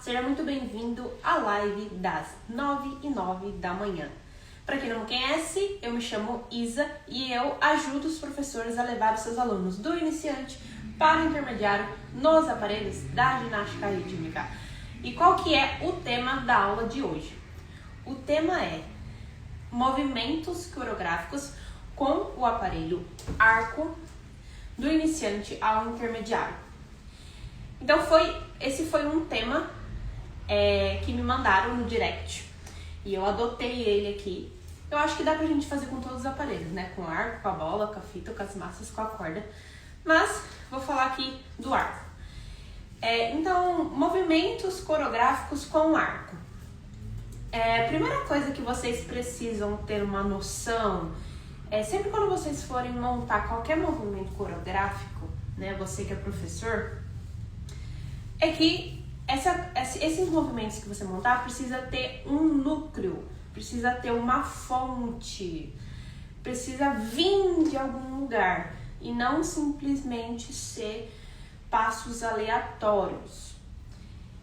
seja muito bem-vindo à live das 9h09 da manhã. Para quem não me conhece, eu me chamo Isa e eu ajudo os professores a levar os seus alunos do iniciante para o intermediário nos aparelhos da ginástica rítmica. E qual que é o tema da aula de hoje? O tema é movimentos coreográficos com o aparelho arco do iniciante ao intermediário. Então esse foi um tema que me mandaram no direct e eu adotei ele aqui. Eu acho que dá pra gente fazer com todos os aparelhos, né? Com arco, com a bola, com a fita, com as massas, com a corda. Mas vou falar aqui do arco. Então, movimentos coreográficos com arco. Primeira coisa que vocês precisam ter uma noção sempre quando vocês forem montar qualquer movimento coreográfico, né? Você que é professor, é que esses movimentos que você montar precisa ter um núcleo, precisa ter uma fonte, precisa vir de algum lugar e não simplesmente ser passos aleatórios.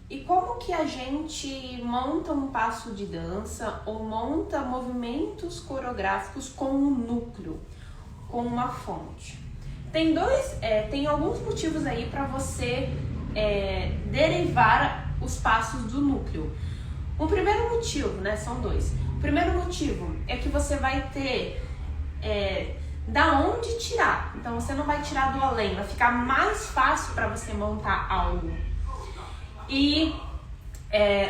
E como que a gente monta um passo de dança ou monta movimentos coreográficos com um núcleo, com uma fonte? Tem alguns motivos aí para você derivar os passos do núcleo. O primeiro motivo, né, são dois. O primeiro motivo é que você vai ter da onde tirar. Então você não vai tirar do além, vai ficar mais fácil para você montar algo. E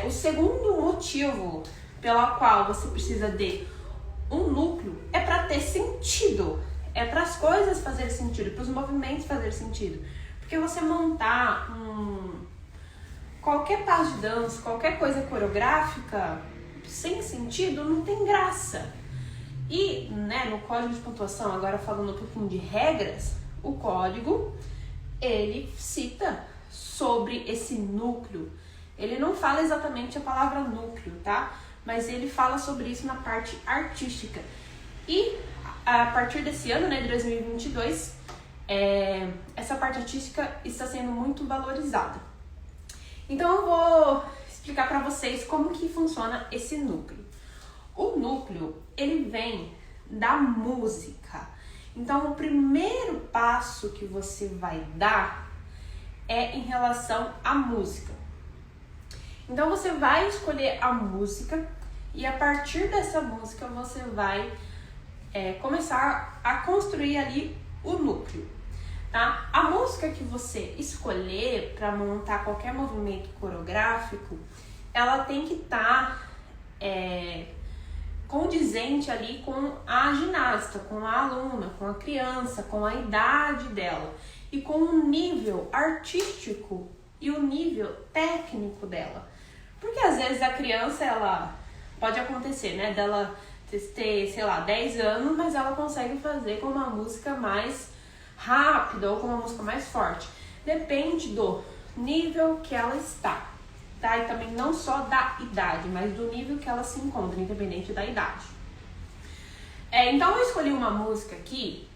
o segundo motivo pelo qual você precisa de um núcleo é para ter sentido, é para as coisas fazerem sentido, para os movimentos fazerem sentido. Porque você montar qualquer passo de dança, qualquer coisa coreográfica sem sentido não tem graça. E no código de pontuação, agora falando um pouquinho de regras, o código ele cita sobre esse núcleo. Ele não fala exatamente a palavra núcleo, tá? Mas ele fala sobre isso na parte artística. E a partir desse ano, de 2022, essa parte artística está sendo muito valorizada. Então eu vou explicar para vocês como que funciona esse núcleo. O núcleo, ele vem da música. Então o primeiro passo que você vai dar é em relação à música. Então você vai escolher a música e a partir dessa música você vai começar a construir ali o núcleo, tá? A música que você escolher para montar qualquer movimento coreográfico, ela tem que estar condizente ali com a ginasta, com a aluna, com a criança, com a idade dela e com o nível artístico e o nível técnico dela. Porque às vezes a criança, ela pode acontecer, dela ter, 10 anos, mas ela consegue fazer com uma música mais rápida ou com uma música mais forte. Depende do nível que ela está, tá? E também não só da idade, mas do nível que ela se encontra, independente da idade. Então eu escolhi uma música aqui.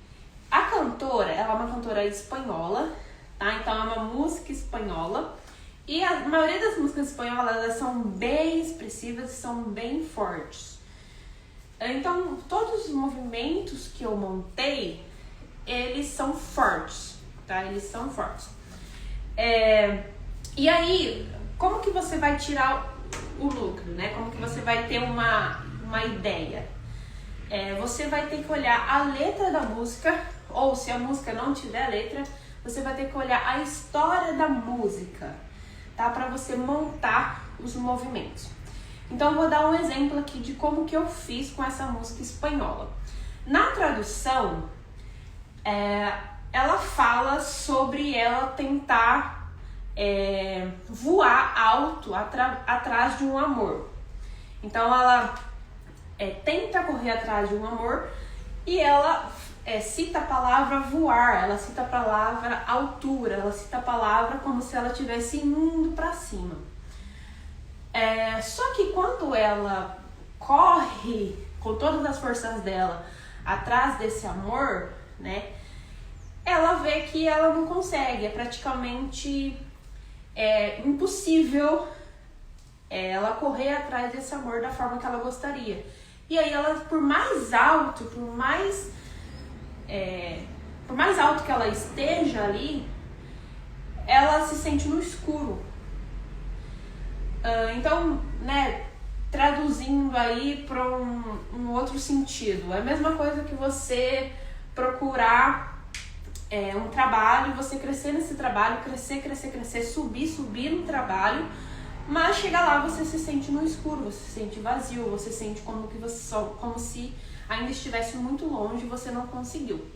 A cantora, ela é uma cantora espanhola, tá? Então é uma música espanhola. E a maioria das músicas espanholas, elas são bem expressivas e são bem fortes. Então, todos os movimentos que eu montei, eles são fortes, tá? Eles são fortes. E aí, como que você vai tirar o núcleo, né? Como que você vai ter uma ideia? Você vai ter que olhar a letra da música, ou se a música não tiver letra, você vai ter que olhar a história da música, tá? Para você montar os movimentos. Então, eu vou dar um exemplo aqui de como que eu fiz com essa música espanhola. Na tradução, ela fala sobre ela tentar voar alto atrás de um amor. Então, ela tenta correr atrás de um amor e ela cita a palavra voar, ela cita a palavra altura, ela cita a palavra como se ela estivesse indo para cima. Só que quando ela corre com todas as forças dela atrás desse amor, ela vê que ela não consegue, é praticamente impossível ela correr atrás desse amor da forma que ela gostaria. E aí ela, por mais alto, por mais alto que ela esteja ali, ela se sente no escuro. Então, né, traduzindo aí para um outro sentido, é a mesma coisa que você procurar um trabalho, você crescer nesse trabalho, crescer, subir no trabalho, mas chegar lá você se sente no escuro, você se sente vazio, você sente como se ainda estivesse muito longe e você não conseguiu.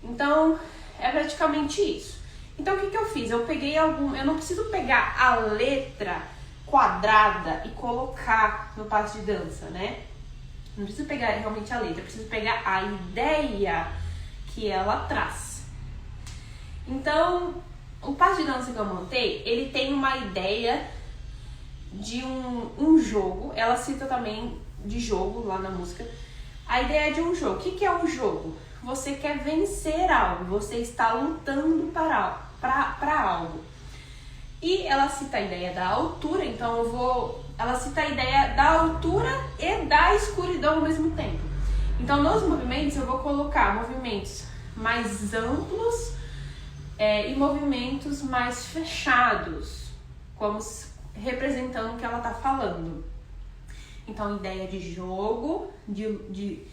Então, é praticamente isso. Então, o que eu fiz? Eu não preciso pegar a letra quadrada e colocar no passo de dança, né? Não preciso pegar realmente a letra, eu preciso pegar a ideia que ela traz. Então, o passo de dança que eu montei, ele tem uma ideia de um jogo. Ela cita também de jogo lá na música. A ideia de um jogo. O que é um jogo? Você quer vencer algo, você está lutando para algo. E ela cita a ideia da altura, então ela cita a ideia da altura e da escuridão ao mesmo tempo. Então, nos movimentos, eu vou colocar movimentos mais amplos e movimentos mais fechados, como representando o que ela está falando. Então, ideia de jogo, de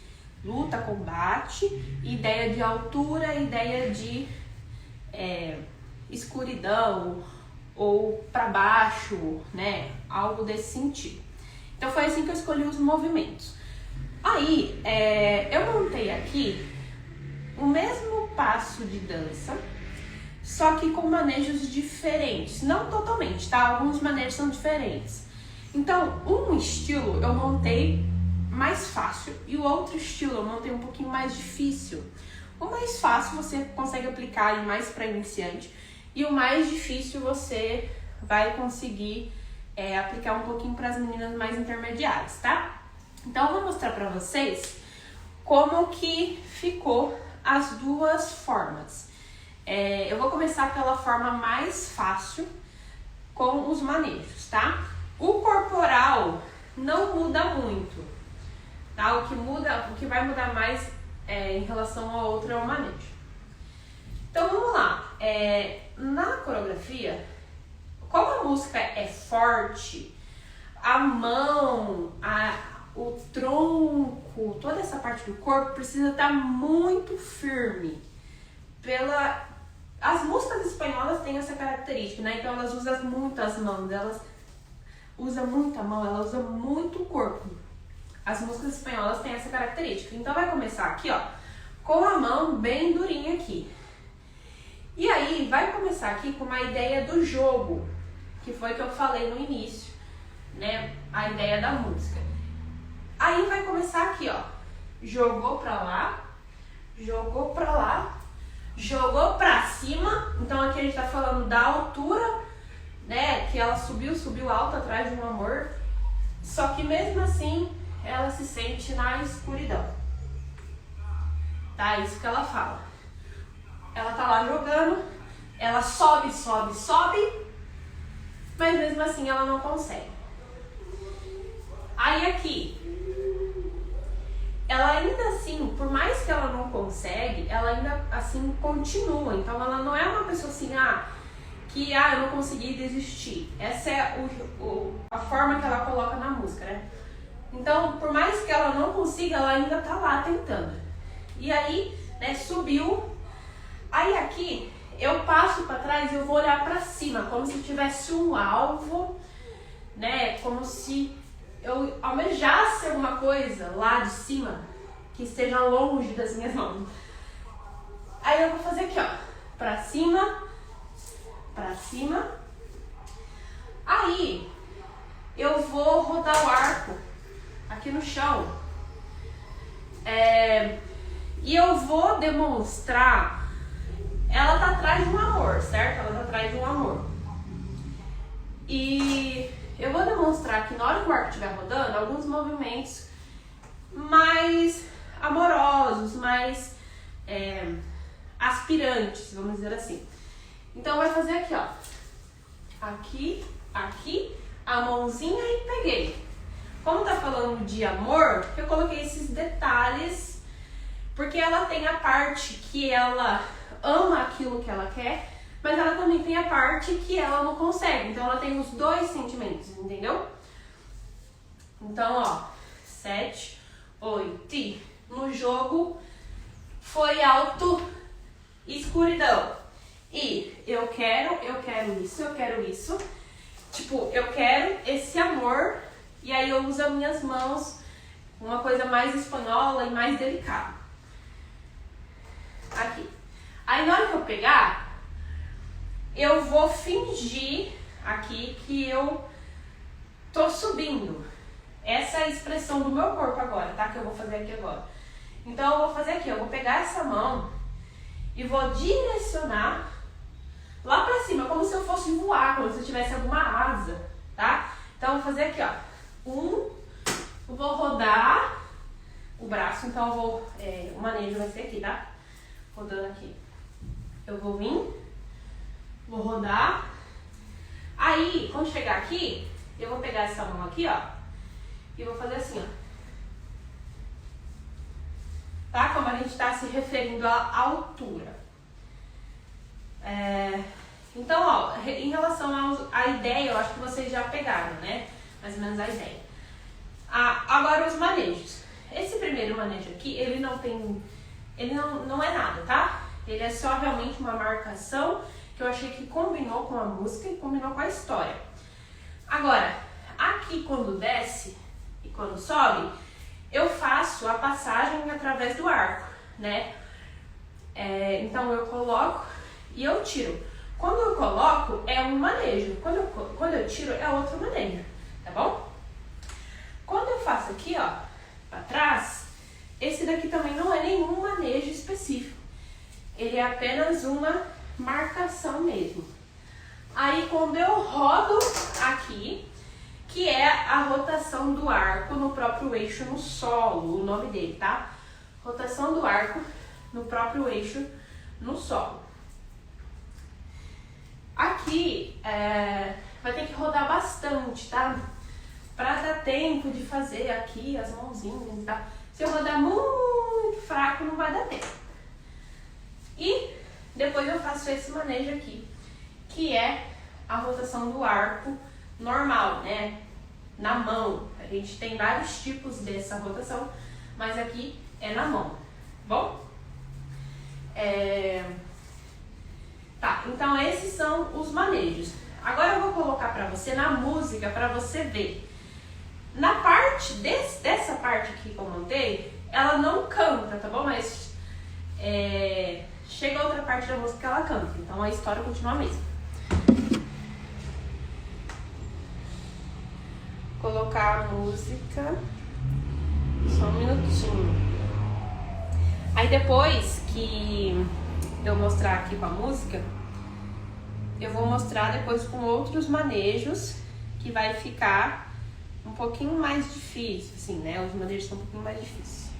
luta, combate, ideia de altura, ideia de escuridão ou para baixo, né? Algo desse sentido. Então, foi assim que eu escolhi os movimentos. Aí, eu montei aqui o mesmo passo de dança, só que com manejos diferentes. Não totalmente, tá? Alguns manejos são diferentes. Então, um estilo eu montei mais fácil e o outro estilo eu montei um pouquinho mais difícil. O mais fácil você consegue aplicar aí mais para iniciante e o mais difícil você vai conseguir aplicar um pouquinho para as meninas mais intermediárias, tá? Então, eu vou mostrar para vocês como que ficou as duas formas. Eu vou começar pela forma mais fácil com os manejos, tá? O corporal não muda muito, tá? O que vai mudar mais em relação ao outro é o manejo. Então vamos lá. Na coreografia, como a música é forte, a mão, o tronco, toda essa parte do corpo precisa estar muito firme. As músicas espanholas têm essa característica, né? Então elas usam muito as mãos, elas usam muita mão, elas usam muito o corpo. As músicas espanholas têm essa característica. Então vai começar aqui, ó, com a mão bem durinha aqui. E aí vai começar aqui com uma ideia do jogo, que foi que eu falei no início, né? A ideia da música. Aí vai começar aqui, ó. Jogou pra lá, jogou pra lá, jogou pra cima. Então aqui a gente tá falando da altura, né? Que ela subiu alto atrás de um amor. Só que mesmo assim, ela se sente na escuridão. Tá? Isso que ela fala. Ela tá lá jogando, ela sobe, mas mesmo assim ela não consegue. Aí aqui, ela ainda assim, por mais que ela não consegue, ela ainda assim continua. Então ela não é uma pessoa assim, eu não consegui desistir. Essa é a forma que ela coloca na música, né? Então, por mais que ela não consiga, ela ainda tá lá tentando. E aí, né, subiu. Aí aqui, eu passo para trás e eu vou olhar para cima, como se tivesse um alvo, né? Como se eu almejasse alguma coisa lá de cima que esteja longe das minhas mãos. Aí eu vou fazer aqui, ó, para cima, para cima. Aí eu vou rodar o arco aqui no chão. E eu vou demonstrar. Ela tá atrás de um amor, certo? Ela tá atrás de um amor. E eu vou demonstrar que na hora que o arco estiver rodando, alguns movimentos mais amorosos, mais aspirantes, vamos dizer assim. Então vai fazer aqui, ó. Aqui, aqui, a mãozinha e peguei. Como tá falando de amor, eu coloquei esses detalhes, porque ela tem a parte que ela ama aquilo que ela quer, mas ela também tem a parte que ela não consegue. Então ela tem os dois sentimentos, entendeu? Então, ó, 7, 8. E no jogo foi alto, escuridão. E eu quero isso. Tipo, eu quero esse amor. E aí eu uso as minhas mãos, uma coisa mais espanhola e mais delicada. Aqui. Aí na hora que eu pegar, eu vou fingir aqui que eu tô subindo. Essa é a expressão do meu corpo agora, tá? Que eu vou fazer aqui agora. Então eu vou fazer aqui, eu vou pegar essa mão e vou direcionar lá pra cima, como se eu fosse voar, como se eu tivesse alguma asa, tá? Então eu vou fazer aqui, ó. Eu vou rodar o braço, então eu vou, o manejo vai ser aqui, tá? Rodando aqui. Eu vou vir, vou rodar. Aí, quando chegar aqui, eu vou pegar essa mão aqui, ó, e vou fazer assim, ó. Tá? Como a gente tá se referindo à altura. Então, ó, em relação à ideia, eu acho que vocês já pegaram, né? Mais ou menos a ideia. Agora os manejos. Esse primeiro manejo aqui, ele não é nada, tá? Ele é só realmente uma marcação que eu achei que combinou com a música e combinou com a história. Agora, aqui quando desce e quando sobe, eu faço a passagem através do arco, né? Então eu coloco e eu tiro. Quando eu coloco, é um manejo. Quando eu tiro, é outro manejo, tá bom? Quando eu faço aqui, ó, pra trás, esse daqui também não é nenhum manejo específico. Ele é apenas uma marcação mesmo. Aí quando eu rodo aqui, que é a rotação do arco no próprio eixo no solo, o nome dele, tá? Rotação do arco no próprio eixo no solo. Aqui vai ter que rodar bastante, tá? Pra dar tempo de fazer aqui as mãozinhas, tá? Se eu rodar muito fraco, não vai dar tempo. E depois eu faço esse manejo aqui, que é a rotação do arco normal, né? Na mão. A gente tem vários tipos dessa rotação, mas aqui é na mão, bom? Tá, então esses são os manejos. Agora eu vou colocar pra você na música, pra você ver. Na parte dessa parte aqui que eu montei, ela não canta, tá bom? Mas chega outra parte da música que ela canta, então a história continua a mesma. Colocar a música, só um minutinho. Aí depois que eu mostrar aqui com a música, eu vou mostrar depois com outros manejos, que vai ficar um pouquinho mais difícil, assim, né? Os manejos são um pouquinho mais difíceis.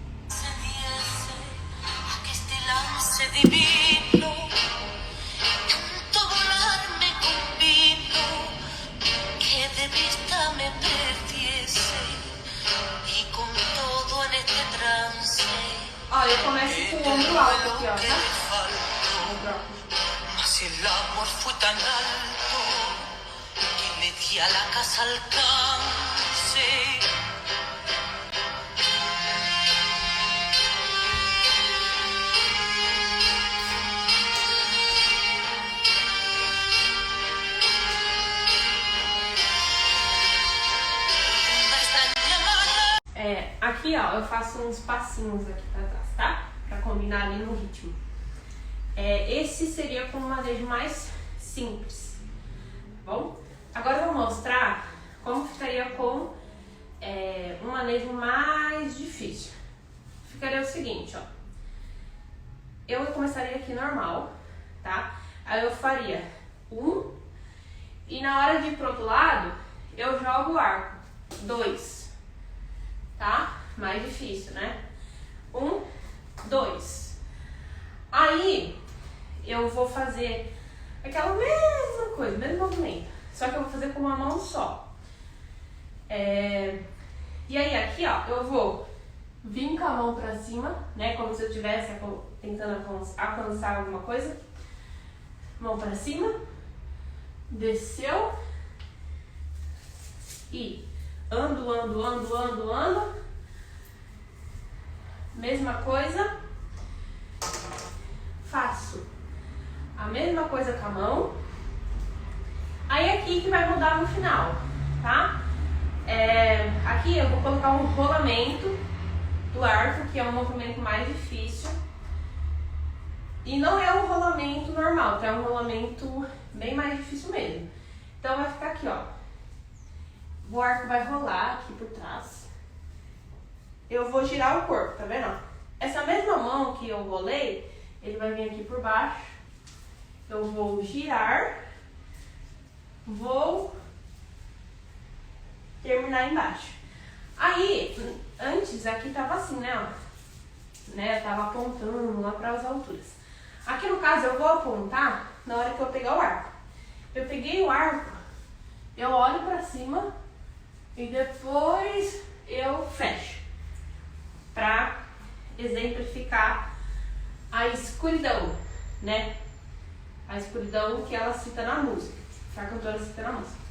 Ó, eu começo com o ombro alto aqui, ó, tá? Ombro alto. Mas el amor fue tan alto que me di a la casa alcance. Aqui, ó, eu faço uns passinhos aqui pra trás, tá? Pra combinar ali no ritmo. Esse seria com um manejo mais simples, tá bom? Agora eu vou mostrar como ficaria com um manejo mais difícil. Ficaria o seguinte, ó. Eu começaria aqui normal, tá? Aí eu faria 1, e na hora de ir pro outro lado, eu jogo o arco. 2, tá? Mais difícil, né? 1, 2. Aí eu vou fazer aquela mesma coisa, mesmo movimento, só que eu vou fazer com uma mão só. E aí aqui, ó, eu vou vir com a mão pra cima, né? Como se eu estivesse tentando alcançar alguma coisa. Mão pra cima. Desceu. E ando. Mesma coisa. Faço a mesma coisa com a mão. Aí aqui que vai mudar no final, tá? Aqui eu vou colocar um rolamento do arco, que é um movimento mais difícil. E não é um rolamento normal, tá? É um rolamento bem mais difícil mesmo. Então vai ficar aqui, ó. O arco vai rolar aqui por trás. Eu vou girar o corpo, tá vendo? Essa mesma mão que eu rolei, ele vai vir aqui por baixo. Eu vou girar. Vou terminar embaixo. Aí, antes aqui tava assim, né? Eu tava apontando lá para as alturas. Aqui no caso eu vou apontar na hora que eu pegar o arco. Eu peguei o arco, eu olho para cima e depois eu fecho. Para exemplificar a escuridão, né? A escuridão que ela cita na música. Que a cantora cita na música.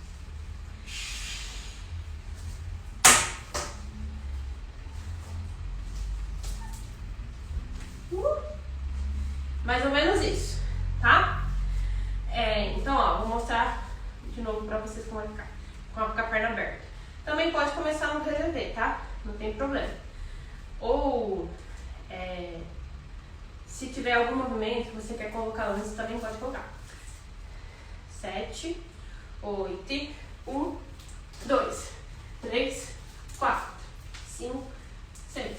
Mais ou menos isso, tá? Então, ó, vou mostrar de novo pra vocês como vai ficar. Com a perna aberta. Também pode começar no TZT, tá? Não tem problema. Ou, se tiver algum movimento que você quer colocar antes, também pode colocar. 7, 8, 1, 2, 3, 4, 5, 6,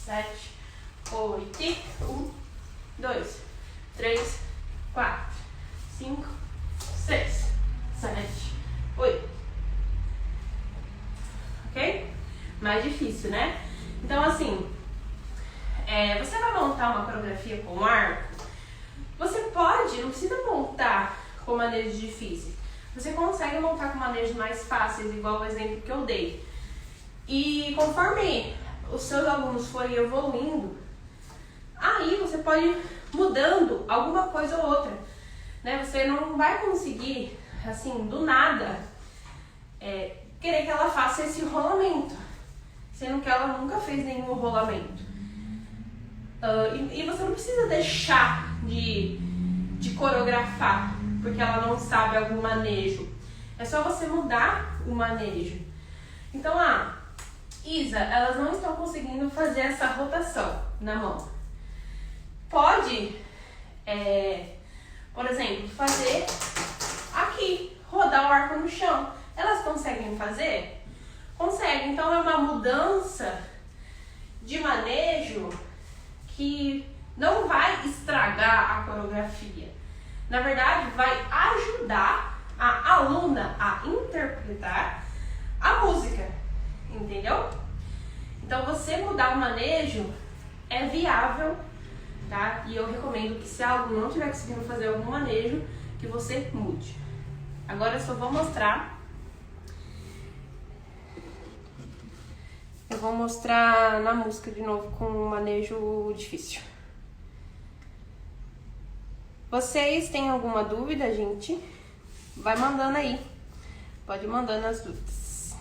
7, 8, 1, 2, 3, 4, 5, 6, 7, 8. Ok? Mais difícil, né? Então, assim, você vai montar uma coreografia com arco, você pode, não precisa montar com manejos difíceis. Você consegue montar com manejos mais fáceis, igual o exemplo que eu dei. E conforme os seus alunos forem evoluindo, aí você pode ir mudando alguma coisa ou outra, né? Você não vai conseguir, assim, do nada, querer que ela faça esse rolamento, sendo que ela nunca fez nenhum rolamento. E você não precisa deixar de coreografar porque ela não sabe algum manejo. É só você mudar o manejo. Então, Isa, elas não estão conseguindo fazer essa rotação na mão. Pode, por exemplo, fazer aqui, rodar o arco no chão. Elas conseguem fazer? Conseguem. Então, é uma mudança de manejo que não vai estragar a coreografia. Na verdade, vai ajudar a aluna a interpretar a música, entendeu? Então, você mudar o manejo é viável, tá? E eu recomendo que se a aluna não estiver conseguindo fazer algum manejo, que você mude. Agora eu só vou mostrar. Eu vou mostrar na música de novo com um manejo difícil. Vocês têm alguma dúvida, gente? Vai mandando aí. Pode ir mandando as dúvidas.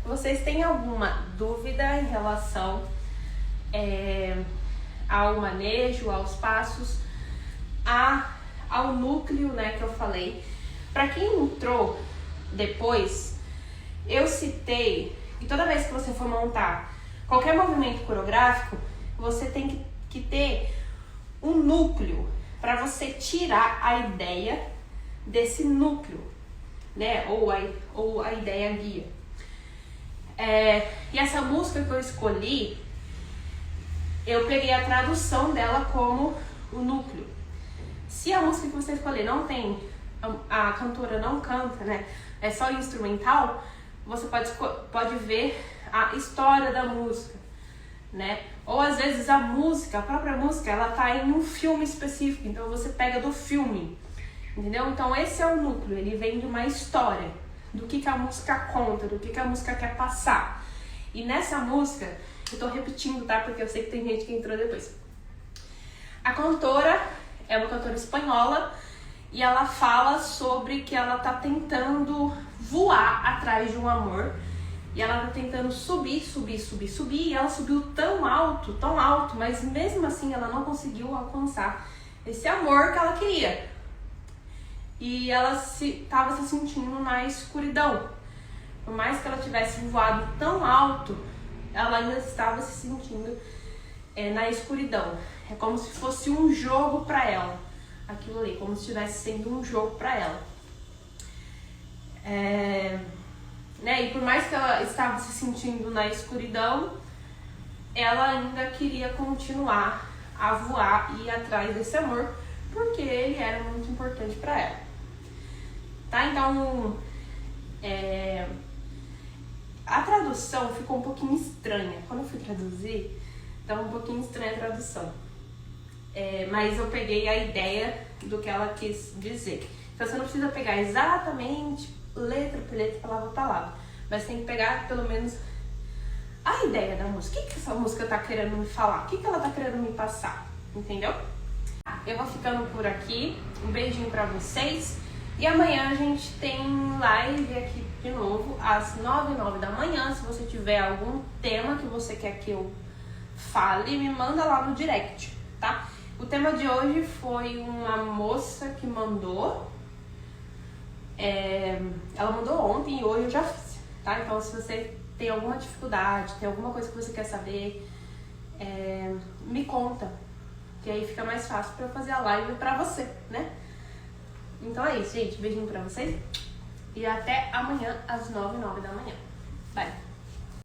Vocês têm alguma dúvida em relação ao manejo, aos passos, ao núcleo, né, que eu falei? Para quem entrou depois, eu citei que toda vez que você for montar qualquer movimento coreográfico, você tem que ter um núcleo para você tirar a ideia desse núcleo, né? Ou a ideia guia. E essa música que eu escolhi, eu peguei a tradução dela como o núcleo. Se a música que você escolher não tem, a cantora não canta, né? É só instrumental, você pode ver a história da música, né? Ou às vezes a própria música, ela tá em um filme específico, então você pega do filme, entendeu? Então esse é o núcleo, ele vem de uma história, do que a música conta, do que a música quer passar. E nessa música, eu tô repetindo, tá? Porque eu sei que tem gente que entrou depois. A cantora é uma cantora espanhola e ela fala sobre que ela tá tentando voar atrás de um amor. E ela tá tentando subir, e ela subiu tão alto, mas mesmo assim ela não conseguiu alcançar esse amor que ela queria. E ela tava se sentindo na escuridão. Por mais que ela tivesse voado tão alto, ela ainda estava se sentindo na escuridão. É como se fosse um jogo para ela, aquilo ali, como se estivesse sendo um jogo para ela. E por mais que ela estava se sentindo na escuridão, ela ainda queria continuar a voar e ir atrás desse amor, porque ele era muito importante para ela. Tá? Então, a tradução ficou um pouquinho estranha. Quando eu fui traduzir, estava um pouquinho estranha a tradução. Mas eu peguei a ideia do que ela quis dizer. Então você não precisa pegar exatamente letra por letra, palavra por palavra, mas tem que pegar pelo menos a ideia da música. O que essa música tá querendo me falar? O que ela tá querendo me passar? Entendeu? Eu vou ficando por aqui. Um beijinho pra vocês. E amanhã a gente tem live aqui de novo, às 9h09 da manhã. Se você tiver algum tema que você quer que eu fale, me manda lá no direct, tá? O tema de hoje foi uma moça que mandou. Ela mandou ontem e hoje eu já fiz, tá? Então se você tem alguma dificuldade, tem alguma coisa que você quer saber, me conta, que aí fica mais fácil pra eu fazer a live pra você, né? Então é isso, gente. Beijinho pra vocês e até amanhã às 9h09 da manhã. Bye!